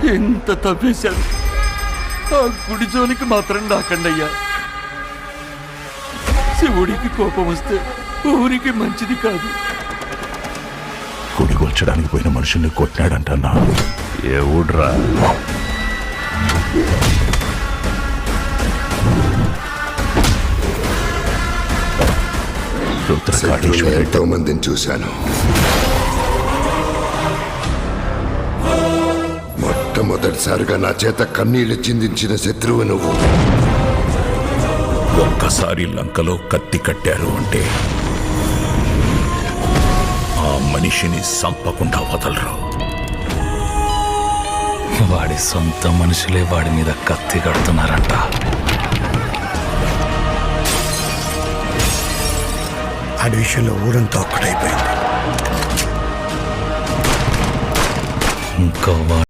ఎంత తప్పేశాను. ఆ గుడి జోలికి మాత్రం రాకండయ్యా. శివుడికి కోపం వస్తే ఊరికి మంచిది కాదు. గుడి కొల్చడానికి పోయిన మనుషుల్ని కొట్టినాడంటన్నా. ఏ ఊడ్రా? ఎంతో మందిని చూశాను. మొట్టమొదటిసారిగా నా చేత కన్నీళ్లు చిందించిన శత్రువు నువ్వు. ఒక్కసారి లంకలో కత్తి కట్టారు అంటే ఆ మనిషిని సంపకుండా వదలరు. వాడి సొంత మనుషులే వాడి మీద కత్తి కడుతున్నారంట. ఆడి విషయంలో ఊరంతా ఒక్కటైపోయింది. ఇంకా